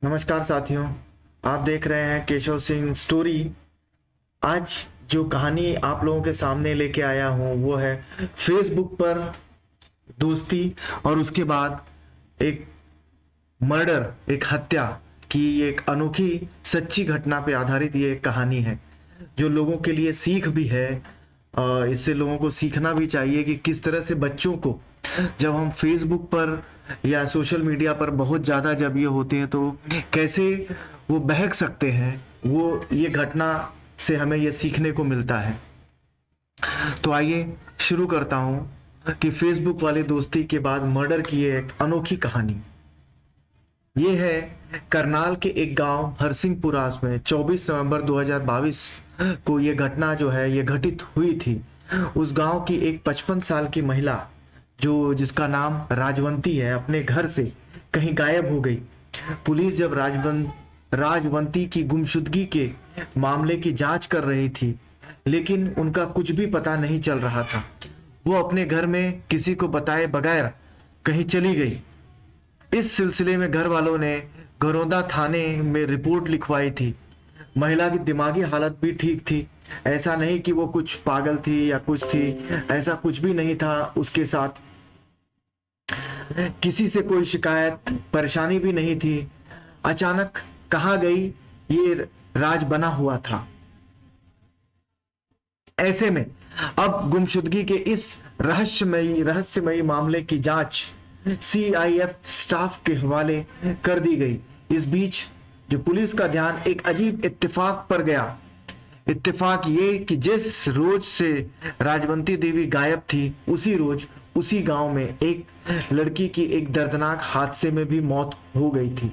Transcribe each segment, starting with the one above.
नमस्कार साथियों, आप देख रहे हैं केशव सिंह स्टोरी। आज जो कहानी आप लोगों के सामने लेके आया हूँ वो है फेसबुक पर दोस्ती और उसके बाद एक मर्डर, एक हत्या की एक अनोखी सच्ची घटना पे आधारित ये एक कहानी है जो लोगों के लिए सीख भी है। इससे लोगों को सीखना भी चाहिए कि किस तरह से बच्चों को जब हम फेसबुक पर या सोशल मीडिया पर बहुत ज़्यादा जब ये होते हैं तो कैसे वो बहक सकते हैं। वो ये घटना से हमें ये सीखने को मिलता है। तो आइए शुरू करता हूँ कि फेसबुक वाले दोस्ती के बाद मर्डर की ये एक अनोखी कहानी। ये है करनाल के एक गांव हरसिंहपुरा में 24 नवंबर 2022 को ये घटना जो है ये घटित हुई थी। उस गांव की एक 55 साल की महिला जो जिसका नाम राजवंती है अपने घर से कहीं गायब हो गई। पुलिस जब राजवंती की गुमशुदगी के मामले की जांच कर रही थी लेकिन उनका कुछ भी पता नहीं चल रहा था। वो अपने घर में किसी को बताए बगैर कहीं चली गई। इस सिलसिले में घर वालों ने घरौंदा थाने में रिपोर्ट लिखवाई थी। महिला की दिमागी हालत भी ठीक थी, ऐसा नहीं कि वो कुछ पागल थी या कुछ थी, ऐसा कुछ भी नहीं था उसके साथ। किसी से कोई शिकायत परेशानी भी नहीं थी। अचानक कहाँ गई ये राज बना हुआ था। ऐसे में अब गुमशुदगी के इस रहस्यमयी मामले की जांच सीआईएफ स्टाफ के हवाले कर दी गई। इस बीच जो पुलिस का ध्यान एक अजीब इत्तेफाक पर गया। इत्तेफाक ये कि जिस रोज से राजवंती देवी गायब थी उसी रोज उसी गांव में एक लड़की की एक दर्दनाक हादसे में भी मौत हो गई थी।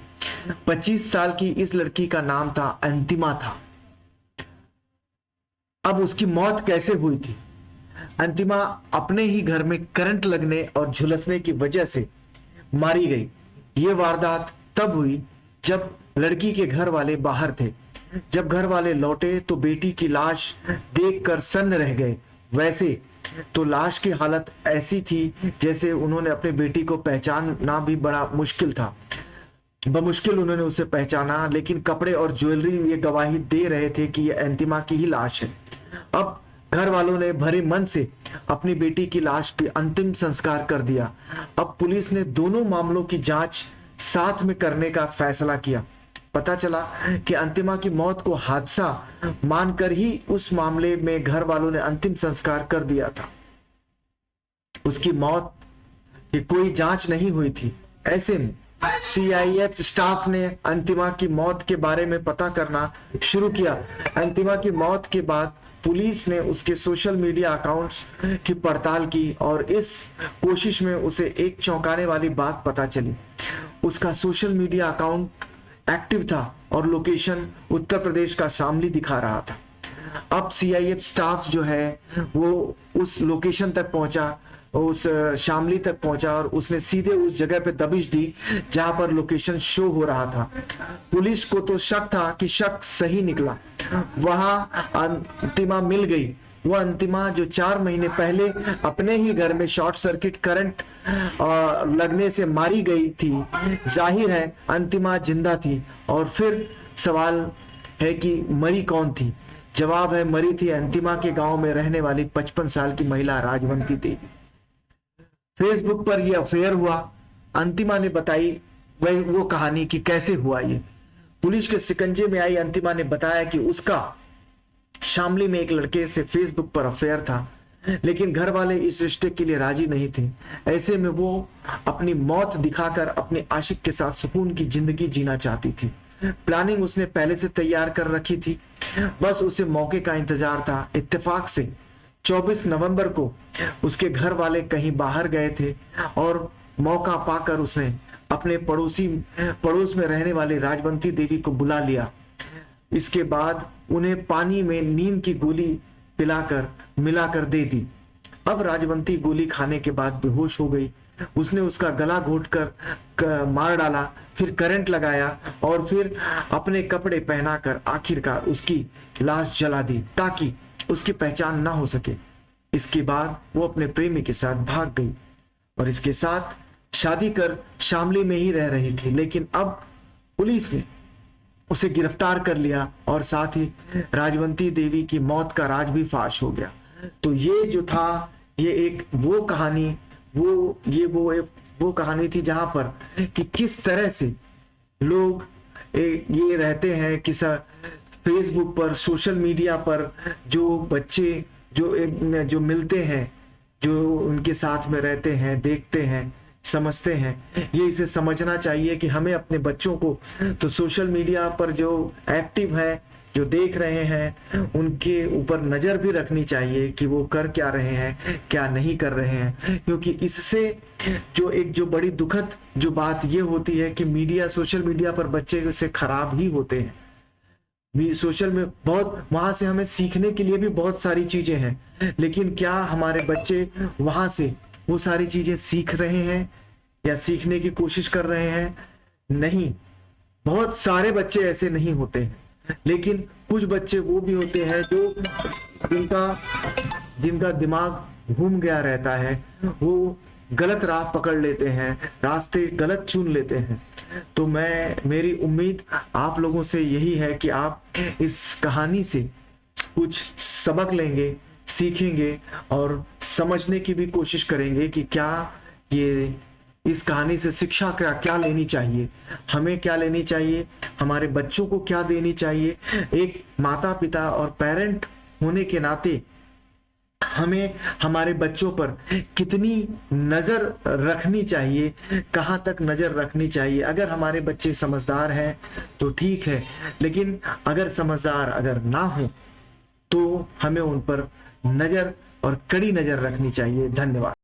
25 साल की इस लड़की का नाम था अंतिमा था। अब उसकी मौत कैसे हुई थी? अंतिमा अपने ही घर में करंट लगने और झुलसने की वजह से मारी गई। ये वारदात तब हुई जब लड़की के घर वाले बाहर थे। जब घर वाले लौटे तो बेटी की लाश देखकर सन्न रह गए। वैसे तो लाश की हालत ऐसी थी जैसे उन्होंने अपनी बेटी को पहचानना भी बड़ा मुश्किल था। बमुश्किल उन्होंने उसे पहचाना, लेकिन कपड़े और ज्वेलरी ये गवाही दे रहे थे कि यह अंतिमा की ही लाश है। अब घर वालों ने भरे मन से अपनी बेटी की लाश की अंतिम संस्कार कर दिया। अब पुलिस ने दोनों मामलों की जांच साथ में करने का फैसला किया। पता चला कि अंतिमा की मौत को हादसा मानकर ही उस मामले में घर वालों ने अंतिम संस्कार कर दिया था। उसकी मौत की कोई जांच नहीं हुई थी। ऐसे में सीआईएफ स्टाफ ने अंतिमा की मौत के बारे में पता करना शुरू किया। अंतिमा की मौत के बाद पुलिस ने उसके सोशल मीडिया अकाउंट्स की पड़ताल की और इस कोशिश में उसे एक चौंकाने वाली बात पता चली। उसका सोशल मीडिया अकाउंट एक्टिव था और लोकेशन उत्तर प्रदेश का शामली दिखा रहा था। अब सीआईएफ स्टाफ जो है वो उस लोकेशन तक पहुंचा, उस शामली तक पहुंचा और उसने सीधे उस जगह पे दबिश दी जहां पर लोकेशन शो हो रहा था। पुलिस को तो शक था कि शक सही निकला। वहां अंतिमा मिल गई। वो अंतिमा जो 4 महीने पहले अपने ही घर में शॉर्ट सर्किट करंट लगने से मारी गई थी। जाहिर है अंतिमा जिंदा थी। और फिर सवाल है कि मरी कौन थी? जवाब है मरी थी अंतिमा के गांव में रहने वाली 55 साल की महिला राजवंती देवी। फेसबुक पर यह अफेयर हुआ। अंतिमा ने बताई वही वो कहानी कि कैसे हुआ ये। पुलिस के शिकंजे में आई अंतिमा ने बताया कि उसका शामली में एक लड़के से फेसबुक पर अफेयर था, लेकिन घर वाले इस रिश्ते के लिए राजी नहीं थे। ऐसे में वो अपनी मौत दिखाकर अपने आशिक के साथ सुकून की जिंदगी जीना चाहती थी। प्लानिंग उसने पहले से तैयार कर रखी थी, बस उसे मौके का इंतजार था। इत्तेफाक से 24 नवंबर को उसके घर वाले कहीं बाहर गए थे और मौका पाकर उसने अपने पड़ोस में रहने वाली राजवंती देवी को बुला लिया। इसके बाद उन्हें पानी में नींद की गोली पिलाकर मिलाकर दे दी। अब राजवंती गोली खाने के बाद बेहोश हो गई। उसने उसका गला घोंटकर मार डाला, फिर करंट लगाया और फिर अपने कपड़े पहनाकर आखिरकार उसकी लाश जला दी ताकि उसकी पहचान ना हो सके। इसके बाद वो अपने प्रेमी के साथ भाग गई और इसके साथ शादी कर शामली में ही रह रही थी। लेकिन अब पुलिस ने उसे गिरफ्तार कर लिया और साथ ही राजवंती देवी की मौत का राज भी फाश हो गया। तो ये जो था, ये एक वो कहानी, वो कहानी थी जहां पर कि किस तरह से लोग ये रहते हैं कि फेसबुक पर, सोशल मीडिया पर जो बच्चे जो मिलते हैं, जो उनके साथ में रहते हैं, देखते हैं, समझते हैं, ये इसे समझना चाहिए कि हमें अपने बच्चों को तो सोशल मीडिया पर जो एक्टिव है, जो देख रहे हैं, उनके ऊपर नजर भी रखनी चाहिए कि वो कर क्या रहे हैं, क्या नहीं कर रहे हैं। क्योंकि इससे जो बड़ी दुखद जो बात ये होती है कि सोशल मीडिया पर बच्चे से खराब ही होते हैं। सोशल में बहुत, वहां से हमें सीखने के लिए भी बहुत सारी चीजें हैं, लेकिन क्या हमारे बच्चे वहां से वो सारी चीजें सीख रहे हैं या सीखने की कोशिश कर रहे हैं? नहीं, बहुत सारे बच्चे ऐसे नहीं होते हैं, लेकिन कुछ बच्चे वो भी होते हैं जो जिनका दिमाग घूम गया रहता है, वो गलत राह पकड़ लेते हैं, रास्ते गलत चुन लेते हैं। तो मेरी उम्मीद आप लोगों से यही है कि आप इस कहानी से कुछ सबक लेंगे, सीखेंगे और समझने की भी कोशिश करेंगे कि क्या ये इस कहानी से शिक्षा क्या लेनी चाहिए, हमें क्या लेनी चाहिए, हमारे बच्चों को क्या देनी चाहिए। एक माता पिता और पेरेंट होने के नाते हमें हमारे बच्चों पर कितनी नजर रखनी चाहिए, कहाँ तक नजर रखनी चाहिए। अगर हमारे बच्चे समझदार हैं तो ठीक है, लेकिन अगर ना हो तो हमें उन पर नजर और कड़ी नजर रखनी चाहिए। धन्यवाद।